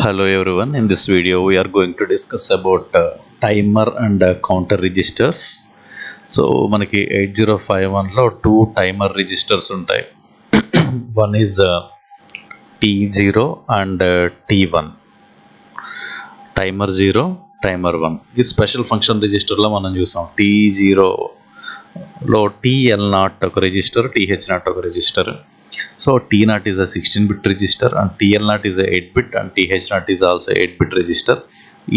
Hello everyone, in this video we are going to discuss about timer and counter registers. So మనకి 8051 లో two timer registers ఉంటాయి. One is T0 and T1. Timer 0, timer 1. ఈ special function రిజిస్టర్లో మనం చూసాం. T0లో TL0 ఒక register, TH0 ఒక register. So T0 is a 16-bit register and TL0 is a 8-bit and TH0 is also 8-bit register.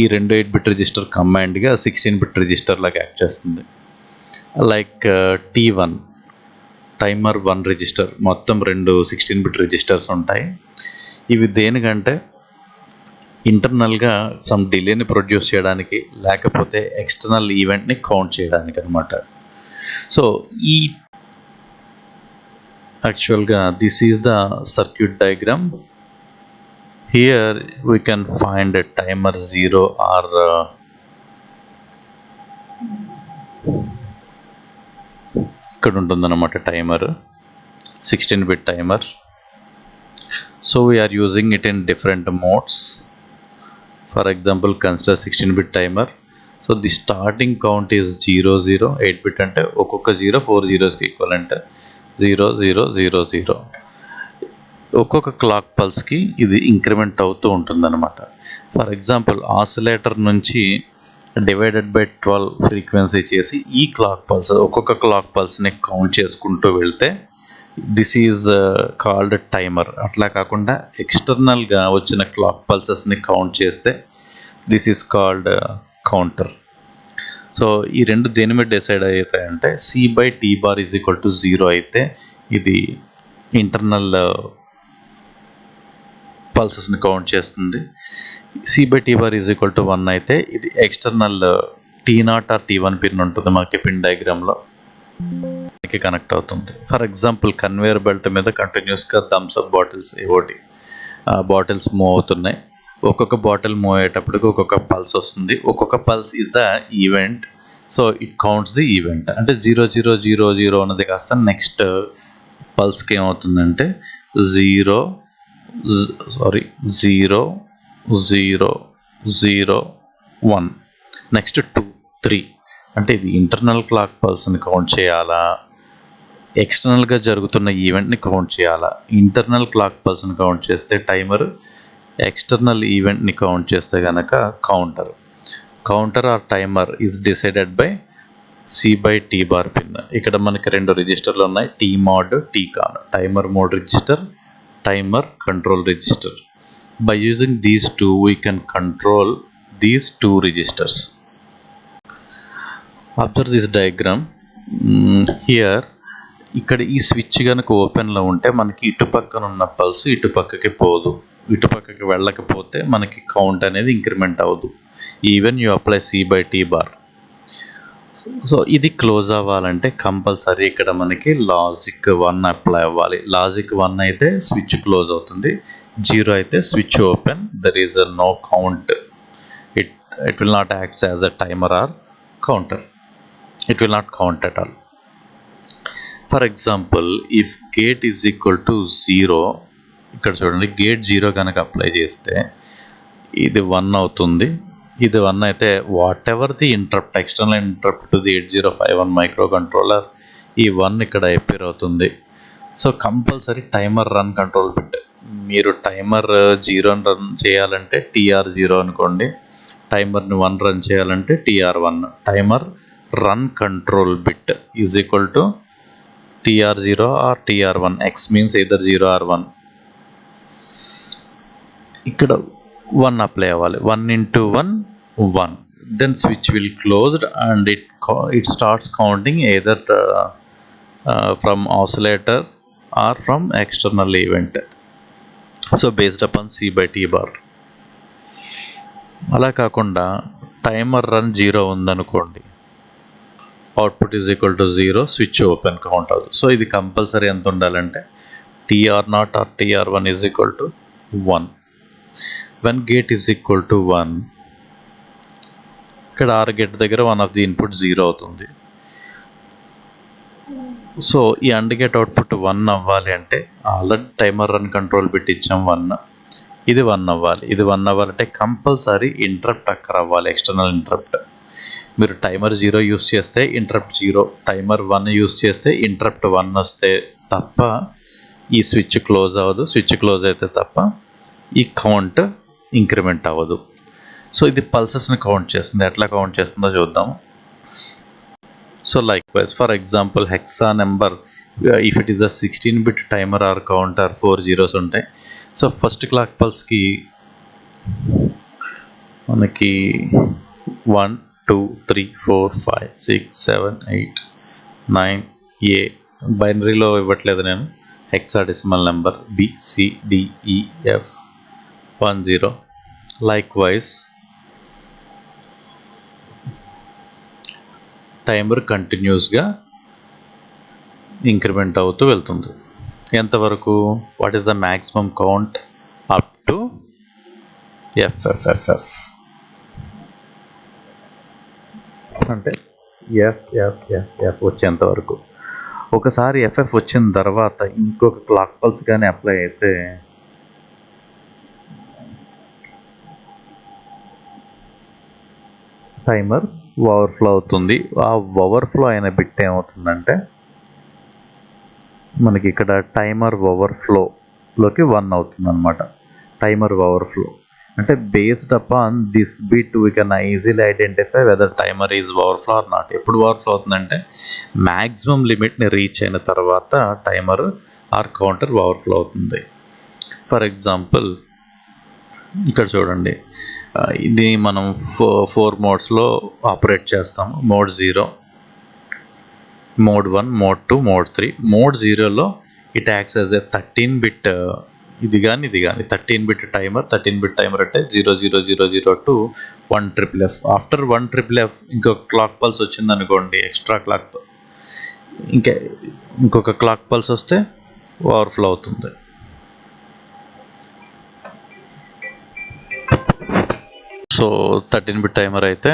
ఈ రెండు 8-bit register combinedగా 16-bit register లాగా act చేస్తుంది. లైక్ T1 టైమర్ 1 రిజిస్టర్, మొత్తం రెండు 16-bit రిజిస్టర్స్ ఉంటాయి. ఇవి దేనికంటే ఇంటర్నల్గా సమ్ డిలేని ప్రొడ్యూస్ చేయడానికి, లేకపోతే ఎక్స్టర్నల్ ఈవెంట్ని కౌంట్ చేయడానికి అనమాట. సో ఈ actually this is the circuit diagram. Here we can find a timer 0 or ఇక్కడ ఉంటుందన్నమాట timer, 16-bit timer. So we are using it in different modes. For example, consider 16-bit timer. So the starting count is 00, 8-bit అంటే ఒక్కొక్క 0 4 zeros కి equivalent. 0 0 0 0. ఒక్కొక్క clock పల్స్కి ఇది increment అవుతూ ఉంటుందన్నమాట. For example oscillator నుంచి డివైడెడ్ బై 12 ఫ్రీక్వెన్సీ చేసి ఈ క్లాక్ పల్స్, ఒక్కొక్క క్లాక్ పల్స్ని కౌంట్ చేసుకుంటూ వెళ్తే దిస్ ఈజ్ కాల్డ్ టైమర్. అట్లా కాకుండా ఎక్స్టర్నల్గా వచ్చిన క్లాక్ పల్సెస్ని కౌంట్ చేస్తే this is called counter. So ఈ రెండు దేని మీద డిసైడ్ అవుతాయంటే C/T bar is equal to 0 అయితే ఇది ఇంటర్నల్ పల్సెస్ని కౌంట్ చేస్తుంది. C/T bar is equal to 1 అయితే ఇది external T0 are T1 pin ఉంటుంది మనకి పిన్ డయాగ్రామ్లో, మనకి కనెక్ట్ అవుతుంది. ఫర్ ఎగ్జాంపుల్ కన్వేయర్ బెల్ట్ మీద కంటిన్యూస్గా థమ్స్అప్ బాటిల్స్ ఏవోటి బాటిల్స్ మూవ్ అవుతున్నాయి. ఒక్కొక్క బాటిల్ మూవ్ అయ్యేటప్పటికి ఒక్కొక్క పల్స్ వస్తుంది. ఒక్కొక్క pulse is the event. So it counts the event. అంటే 0 0 0 0 అన్నది కాస్త నెక్స్ట్ పల్స్కి ఏమవుతుందంటే 0 0 0 0 1, నెక్స్ట్ 2 3. అంటే ఇది ఇంటర్నల్ క్లాక్ పల్స్ని కౌంట్ చేయాలా, ఎక్స్టర్నల్గా జరుగుతున్న ఈవెంట్ని కౌంట్ చేయాలా? ఇంటర్నల్ క్లాక్ పల్స్ని కౌంట్ చేస్తే టైమర్, ఎక్స్టర్నల్ ఈవెంట్ని కౌంట్ చేస్తే కనుక counter. Counter or timer is decided by C/T bar pin. ఇక్కడ మనకి రెండు రిజిస్టర్లు ఉన్నాయి, T mod, T con. Timer mode register, timer control register. By using these two we can control these two registers. Observe this diagram here. ఇక్కడ ఈ switch కనుక ఓపెన్లో ఉంటే మనకి ఇటుపక్కన ఉన్న పల్స్ ఇటుపక్కకి పోదు, ఇటుపక్కకి వెళ్ళకపోతే మనకి కౌంట్ అనేది ఇంక్రిమెంట్ అవ్వదు, even you apply C/T bar. So ఇది క్లోజ్ అవ్వాలంటే కంపల్సరీ ఇక్కడ మనకి లాజిక్ 1 అప్లై అవ్వాలి. లాజిక్ 1 అయితే స్విచ్ క్లోజ్ అవుతుంది, 0 అయితే switch open. There is no count. It will not acts as a timer or counter. It will not count at all. For example if gate is equal to 0, ఇక్కడ చూడండి, gate 0 కనుక apply చేస్తే ఇది 1 అవుతుంది. ఇది 1 అయితే whatever the interrupt, external interrupt to the 8051 microcontroller, ఈ 1 ఇక్కడ అపీర్ అవుతుంది. So compulsory timer run control bit. మీరు టైమర్ 0 రన్ చేయాలంటే TR0 అనుకోండి, టైమర్ని 1 రన్ చేయాలంటే TR1. Timer run control bit is equal to TR0 or TR1. X means either 0 or 1. ఇక్కడ 1 apply అవ్వాలి. 1 into 1 1. Then switch will closed and it starts counting either from oscillator or from external event. So based upon C/T bar. అలా కాకుండా timer run 0 ఉందనుకోండి, output is equal to 0, switch open count అవుతుంది. So ఇది compulsory ఎంత ఉండాలంటే TR0 or TR1 is equal to 1. When gate is equal to 1, ఇక్కడ OR gate దగ్గర one of the input 0 అవుతుంది. సో ఈ అండ్ గేట్ అవుట్పుట్ 1 అవ్వాలి అంటే already timer run control bit ఇచ్చాం 1. ఇది 1 అవ్వాలి. ఇది 1 అవ్వాలంటే కంపల్సరీ ఇంటరప్ట్ అక్కర్ అవ్వాలి, ఎక్స్టర్నల్ ఇంటరప్ట్. మీరు టైమర్ 0 యూస్ చేస్తే ఇంటరప్ట్ 0, టైమర్ 1 యూస్ చేస్తే ఇంటరప్ట్ 1 వస్తే తప్ప ఈ స్విచ్ క్లోజ్ అవ్వదు. స్విచ్ క్లోజ్ అయితే తప్ప ఈ కౌంట్ ఇంక్రిమెంట్ అవ్వదు. సో ఇది పల్సెస్ని కౌంట్ చేస్తుంది. ఎట్లా కౌంట్ చేస్తుందో చూద్దాం. So likewise, for example, hexa number, if it is a 16-bit timer or counter, 4 zeros ఉంటాయి. సో ఫస్ట్ క్లాక్ పల్స్కి మనకి 1 2 3 4 5 6 7 8 9 ఏ బైనరీలో ఇవ్వట్లేదు నేను, hexadecimal number B C D E F 1 0. likewise timer కంటిన్యూస్గా ఇంక్రిమెంట్ అవుతూ వెళ్తుంది. ఎంతవరకు? What is the maximum count? Up to FFFF, అంటే FFFF వచ్చేంత వరకు. ఒకసారి FF వచ్చిన తర్వాత ఇంకొక క్లాక్ పల్స్ కానీ అప్లై అయితే టైమర్ ఓవర్ఫ్లో అవుతుంది. ఆ ఓవర్ఫ్లో అయిన బిట్ ఏమవుతుందంటే మనకి ఇక్కడ టైమర్ ఓవర్ఫ్లోకి 1 అవుతుంది అనమాట. టైమర్ ఓవర్ఫ్లో అంటే based upon this bit we can easily identify whether timer is overflow or not. ఎప్పుడు ఓవర్ఫ్లో అవుతుందంటే మ్యాక్సిమం లిమిట్ని రీచ్ అయిన తర్వాత టైమర్ ఆర్ కౌంటర్ ఓవర్ఫ్లో అవుతుంది. ఫర్ ఎగ్జాంపుల్ ఇక్కడ చూడండి, ఇది మనం 4 మోడ్స్లో ఆపరేట్ చేస్తాము. Mode 0, mode 1, mode 2, mode 3. Mode 0లో it acts as a 13-bit ఇది కానీ 13-bit టైమర్. 13-bit టైమర్ అంటే 00000 టు 1FFF. ఆఫ్టర్ 1FFF ఇంకొక క్లాక్ పల్స్ వచ్చింది అనుకోండి, ఎక్స్ట్రా క్లాక్, ఇంకొక క్లాక్ పల్స్ వస్తే ఓవర్ఫ్లో అవుతుంది. సో 13-bit టైమర్ అయితే,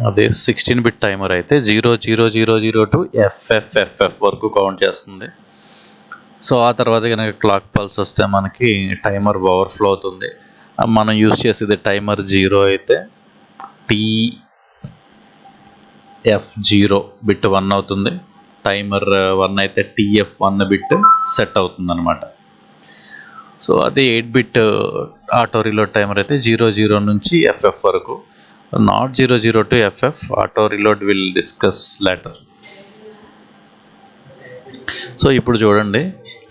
అదే 16-bit టైమర్ అయితే 00000 టు FFFF వరకు కౌంట్ చేస్తుంది. సో ఆ తర్వాత కనుక క్లాక్ పల్స్ వస్తే మనకి టైమర్ ఓవర్ఫ్లో అవుతుంది. మనం యూజ్ చేసేది టైమర్ 0 అయితే TF0 బిట్ 1 అవుతుంది. టైమర్ 1 అయితే TF1 బిట్ సెట్ అవుతుంది అనమాట. సో అదే 8-bit ఆటో రీలోడ్ టైమర్ అయితే 00 నుంచి FF వరకు. Not 00 to FF, auto reload will discuss later. So ఇప్పుడు చూడండి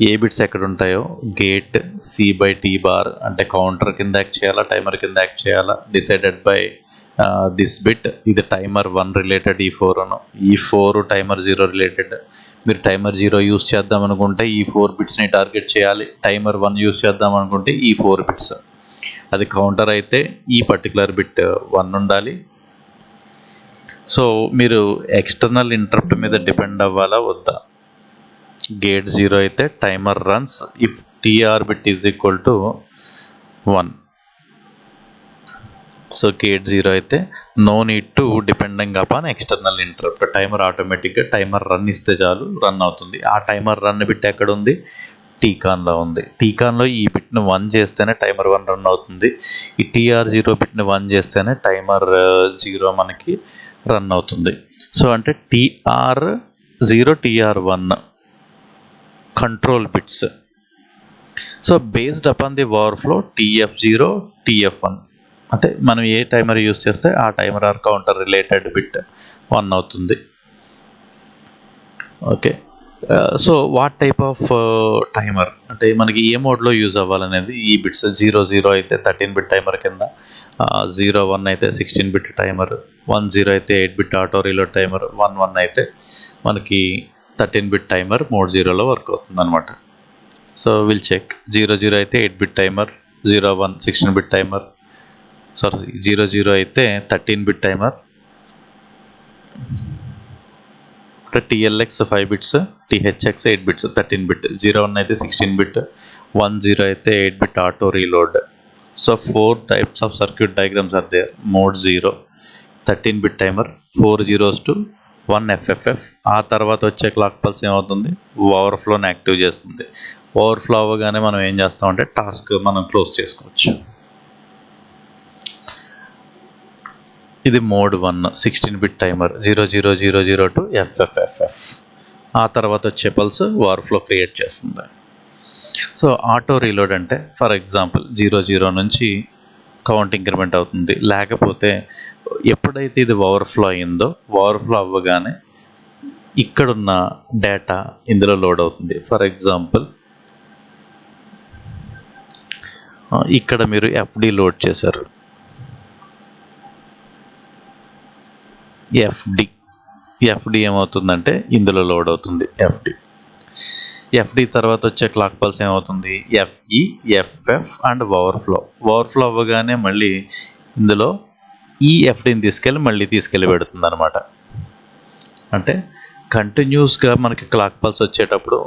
ఏ బిట్స్ ఎక్కడ ఉంటాయో. గేట్ C/T బార్ అంటే కౌంటర్ కింద యాక్ట్ చేయాలా, టైమర్ కింద యాక్ట్ చేయాలా, డిసైడెడ్ బై దిస్ బిట్. ఇది టైమర్ 1 రిలేటెడ్, ఈ 4 టైమర్ 0 రిలేటెడ్. మీరు టైమర్ 0 యూస్ చేద్దాం అనుకుంటే ఈ 4 బిట్స్ని టార్గెట్ చేయాలి. టైమర్ 1 యూస్ చేద్దాం అనుకుంటే ఈ 4 బిట్స్. అది కౌంటర్ అయితే ఈ పర్టికులర్ బిట్ 1 ఉండాలి. సో మీరు ఎక్స్టర్నల్ ఇంటరప్ట్ మీద డిపెండ్ అవ్వాలా వద్దా? గేట్ 0 అయితే timer runs if TR bit is equal to 1. So gate 0 అయితే no need to depending upon external interrupt. Timer ఆటోమేటిక్గా టైమర్ రన్ ఇస్తే చాలు, రన్ అవుతుంది. ఆ టైమర్ రన్ బిట్ ఎక్కడ ఉంది? టీకాన్లో ఉంది. టీకాన్లో ఈ బిట్ను 1 చేస్తేనే టైమర్ 1 రన్ అవుతుంది. ఈ TR0 బిట్ని 1 చేస్తేనే టైమర్ 0 మనకి రన్ అవుతుంది. సో అంటే TR0, TR1 control bits. So based upon the overflow TF0, TF1 అంటే మనం ఏ టైమర్ యూస్ చేస్తే ఆ timer or counter related bit 1 అవుతుంది. Okay. So what type of timer అంటే మనకి ఏ మోడ్లో యూజ్ అవ్వాలనేది ఈ బిట్స్. 00 అయితే 13-bit టైమర్ కింద, 01 అయితే 16-bit టైమర్, 10 అయితే 8-bit ఆటో రీలోడ్ టైమర్, 11 అయితే మనకి 13-bit టైమర్ మోడ్ 0లో వర్క్ అవుతుంది అనమాట. So will check. 00 అయితే 8-bit టైమర్, 01 16-bit టైమర్, 00 అయితే 13-bit timer, TLX 5 bits, THX 8 bits 13-bit, 01 అయితే 16-bit, 10 అయితే 8-bit auto reload. So 4 types of circuit diagrams are there. Mode 0 13-bit timer, 4 zeros to 1 FFF. ఆ తర్వాత వచ్చే clock pulse ఏమవుతుంది, ఓవర్ఫ్లోని active చేస్తుంది. Overflow అవ్వగానే మనం ఏం చేస్తామంటే టాస్క్ మనం క్లోజ్ చేసుకోవచ్చు. ఇది మోడ్ 1 16-బిట్ టైమర్ 00000 టు ఎఫ్ఎఫ్ఎఫ్ఎఫ్. ఆ తర్వాత వచ్చే పల్స్ ఓవర్ఫ్లో క్రియేట్ చేస్తుంది. సో ఆటో రీలోడ్ అంటే ఫర్ ఎగ్జాంపుల్ 00 నుంచి కౌంట్ ఇంక్రిమెంట్ అవుతుంది. లేకపోతే ఎప్పుడైతే ఇది ఓవర్ఫ్లో అయిందో ఓవర్ఫ్లో అవ్వగానే ఇక్కడున్న డేటా ఇందులో లోడ్ అవుతుంది. ఫర్ ఎగ్జాంపుల్ ఇక్కడ మీరు ఎఫ్డి లోడ్ చేశారు. ఎఫ్డి ఏమవుతుందంటే ఇందులో లోడ్ అవుతుంది. ఎఫ్డి తర్వాత వచ్చే క్లాక్ పల్స్ ఏమవుతుంది, ఎఫ్ఈ, ఎఫ్ఎఫ్ అండ్ ఓవర్ఫ్లో అవ్వగానే మళ్ళీ ఇందులో ఈ ఎఫ్డిని తీసుకెళ్ళి పెడుతుంది అనమాట. అంటే కంటిన్యూస్గా మనకి క్లాక్ పల్స్ వచ్చేటప్పుడు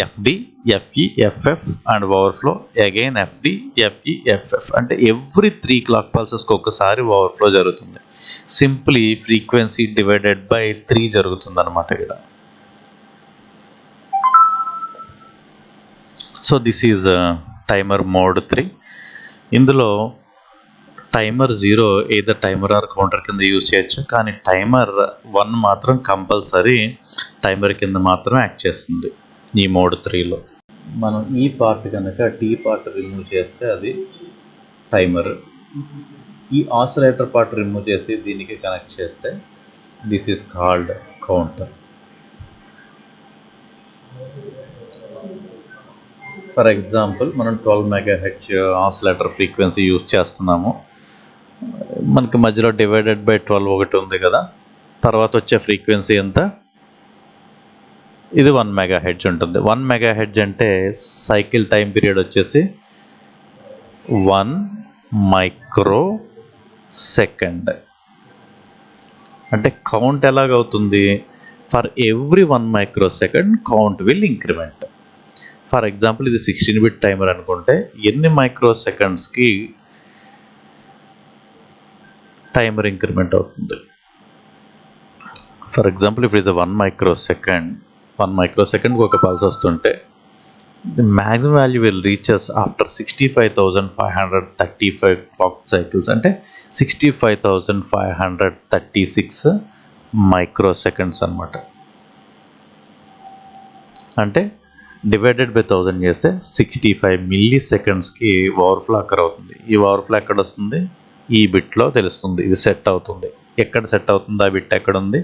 FD, FE, FF and overflow again FD, FE, FF అంటే ఎవ్రీ 3 క్లాక్ పల్సెస్కి ఒకసారి ఓవర్ఫ్లో జరుగుతుంది. సింప్లీ ఫ్రీక్వెన్సీ డివైడెడ్ బై 3 జరుగుతుంది అనమాట ఇక్కడ. So this is timer mode 3. ఇందులో timer 0 either timer or counter కింద యూజ్ చేయొచ్చు, కానీ టైమర్ 1 మాత్రం కంపల్సరీ టైమర్ కింద మాత్రం యాక్ట్ చేస్తుంది ఈ మోడ్ 3లో. మనం ఈ పార్ట్ కనుక టీ పార్ట్ రిమూవ్ చేస్తే అది టైమర్. ఈ ఆసిలేటర్ పార్ట్ రిమూవ్ చేసి దీనికి కనెక్ట్ చేస్తే this is called counter. For example మనం 12 MHz ఆసిలేటర్ ఫ్రీక్వెన్సీ యూజ్ చేస్తున్నాము. మనకి మధ్యలో డివైడెడ్ బై 12 ఒకటి ఉంది కదా, తర్వాత వచ్చే ఫ్రీక్వెన్సీ ఎంత, ఇది 1 MHz ఉంటుంది. 1 MHz అంటే సైకిల్ టైం పీరియడ్ వచ్చేసి 1 మైక్రోసెకండ్. అంటే కౌంట్ ఎలాగవుతుంది, for every 1 microsecond count will increment. For example ఇది 16-బిట్ టైమర్ అనుకుంటే ఎన్ని మైక్రోసెకండ్స్కి టైమర్ ఇంక్రిమెంట్ అవుతుంది. ఫర్ ఎగ్జాంపుల్ ఇప్పుడు ఇది 1 మైక్రోసెకండ్కి ఒక పల్స్ వస్తుంటే the maximum value will reaches after 65,535 clock cycles, అంటే 65,536 మైక్రోసెకండ్స్ అనమాట. అంటే డివైడెడ్ బై 1000 చేస్తే 65 మిల్లీ సెకండ్స్కి ఓవర్ఫ్లో అక్కర్ అవుతుంది. ఈ ఓవర్ఫ్లో ఎక్కడ వస్తుంది, ఈ బిట్లో తెలుస్తుంది. ఇది సెట్ అవుతుంది. ఎక్కడ సెట్ అవుతుంది ఆ బిట్ ఎక్కడ ఉంది,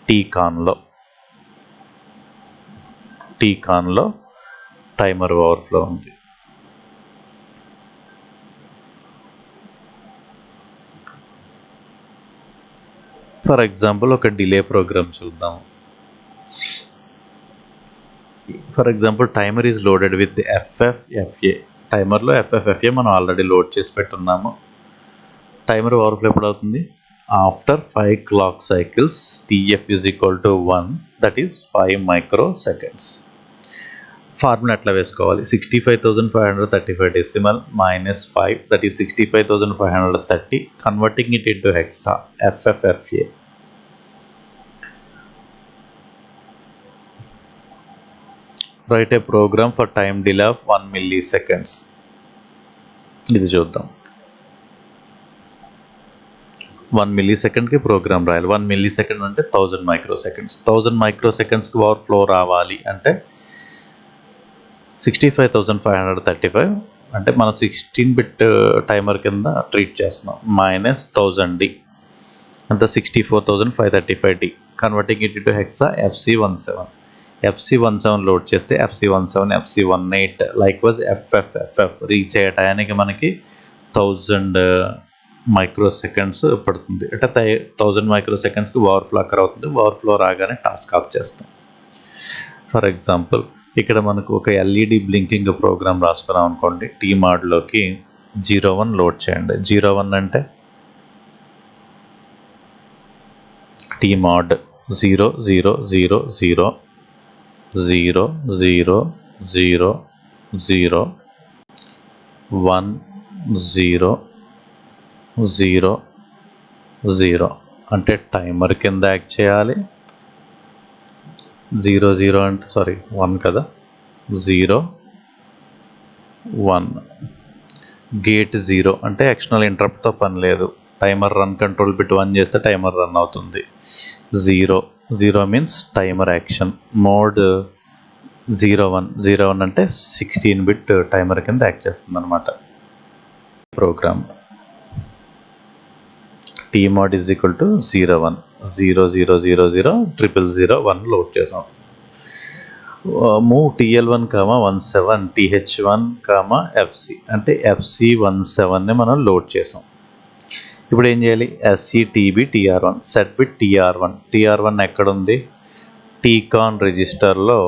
టీకాన్లో టైమర్ ఓవర్ఫ్లో ఉంది. ఫర్ ఎగ్జాంపుల్ ఒక డిలే ప్రోగ్రామ్ చూద్దాం. For example timer is loaded with FFFA. టైమర్లో ఎఫ్ఎఫ్ఎఫ్ఏ మనం ఆల్రెడీ లోడ్ చేసి పెట్టున్నాము. టైమర్ ఓవర్ఫ్లో ఎప్పుడు అవుతుంది, after 5 clock cycles. TF is equal to 1, that is 5 microseconds. Formula ఎట్లా వేసుకోవాలి, 65,535 decimal minus 5, that is 65,530. Converting it into hexa, FFFA. Write a program for time delay of 1 milliseconds. ఇది చూద్దాం. 1 milliseconడ్కి programme రాయాలి. 1 millisecond అంటే 1000 మైక్రోసెకండ్స్. 1000 మైక్రోసెకండ్స్కి overflow రావాలి అంటే 65,535 అంటే మనం 16-బిట్ టైమర్ కింద ట్రీట్ చేస్తున్నాం. మైనస్ 1000D అంత 64,535D. Converting it into hexa, FC17. FC17 load చేస్తే FC17, FC18 like was FFFFF reach అయ్యే టయానికి మనకి 1000 మైక్రోసెకండ్స్ పడుతుంది. అంటే 1000 మైక్రోసెకండ్స్కి ఓవర్ఫ్లో అక్కర్ అవుతుంది. ఓవర్ఫ్లో రాగానే టాస్క్ ఆఫ్ చేస్తాం. ఫర్ ఎగ్జాంపుల్ ఇక్కడ మనకు ఒక ఎల్ఈడి బ్లింకింగ్ ప్రోగ్రామ్ రాసుకున్నాం అనుకోండి. టీ మాడ్లోకి 01 లోడ్ చేయండి. 01 అంటే టీ మాడ్ 0 0 0 0 0 0 0 0 1 0 0 0 అంటే టైమర్ కింద యాక్ట్ చేయాలి. 0 0 అంటే 1 కదా, 0 1. గేట్ 0 అంటే ఎక్స్టర్నల్ ఇంటరప్ట్తో పని లేదు. టైమర్ రన్ కంట్రోల్ బిట్ 1 చేస్తే టైమర్ రన్ అవుతుంది. 0 మీన్స్ టైమర్ యాక్షన్. మోడ్ 01 అంటే 16 బిట్ టైమర్ కింద యాక్ట్ చేస్తుంది అనమాట programme. tmod is equal to 01 0 0 0 0 0 0 1 load చేసాం. మూవ్ TL1, 17 TH1, FC అంటే FC17ని మనం లోడ్ చేసాం. ఇప్పుడు ఏం చేయాలి? SETB TR1 set bit TR1 ఎక్కడ ఉంది? టీకాన్ రిజిస్టర్లో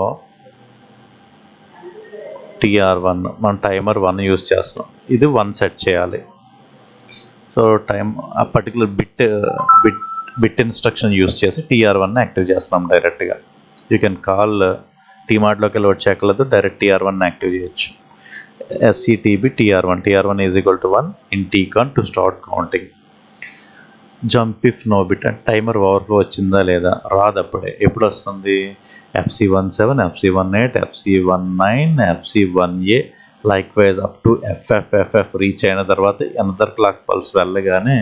TR1 మనం టైమర్ 1 యూజ్ చేస్తున్నాం. ఇది 1 సెట్ చేయాలి. సో ఆ పర్టికులర్ బిట్ ఇన్స్ట్రక్షన్ యూజ్ చేసి TR1 యాక్టివ్ చేస్తున్నాం డైరెక్ట్గా. యూ కెన్ కాల్ tmodలోకి వెళ్ళి వచ్చేకలేదు, డైరెక్ట్ TR1 యాక్టివ్ చేయొచ్చు. SETB TR1 is equal to 1 in TCON to start counting. Jump if no bit అంటే టైమర్ ఓవర్ఫ్లో వచ్చిందా లేదా? రాదు అప్పుడే. ఎప్పుడు వస్తుంది? FC17, FC18, FC19, FC1A like wise up to FF reach అయిన తర్వాత అనదర్ క్లాక్ పల్స్ వెళ్ళగానే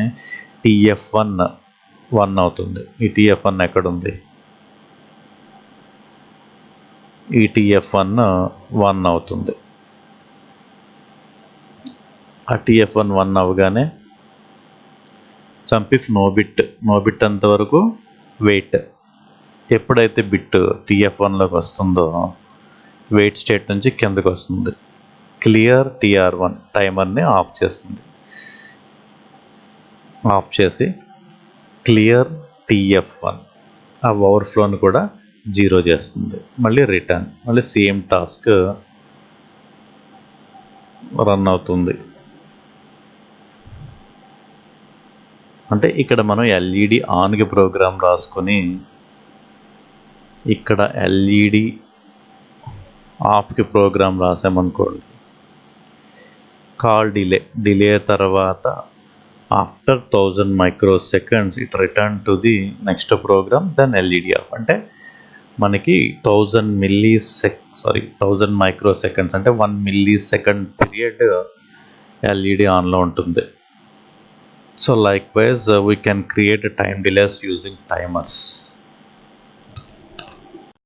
TF1 1 అవుతుంది. ఈ TF1 ఎక్కడుంది? ఈ TF1 1 అవుతుంది. ఆ TF1 1 అవగానే జంప్ ఇఫ్ నో బిట్ అంతవరకు వెయిట్. ఎప్పుడైతే బిట్ TF1లోకి వస్తుందో వెయిట్ స్టేట్ నుంచి కిందకు వస్తుంది. క్లియర్ TR1 టైమర్ని ఆఫ్ చేస్తుంది. ఆఫ్ చేసి క్లియర్ TF1 ఆ ఓవర్ఫ్లోని కూడా 0 చేస్తుంది. మళ్ళీ రిటర్న్, మళ్ళీ సేమ్ టాస్క్ రన్ అవుతుంది. అంటే ఇక్కడ మనం LED ఆన్కి ప్రోగ్రామ్ రాసుకొని ఇక్కడ LED ఆఫ్కి ప్రోగ్రామ్ రాసామనుకోండి. కాల్ డిలే తర్వాత after 1000 microseconds it return to the next program, then LED off. అంటే మనకి 1000 microseconds అంటే 1 millisecond పీరియడ్ LED ఆన్లో ఉంటుంది. So likewise we can create a time delays using timers.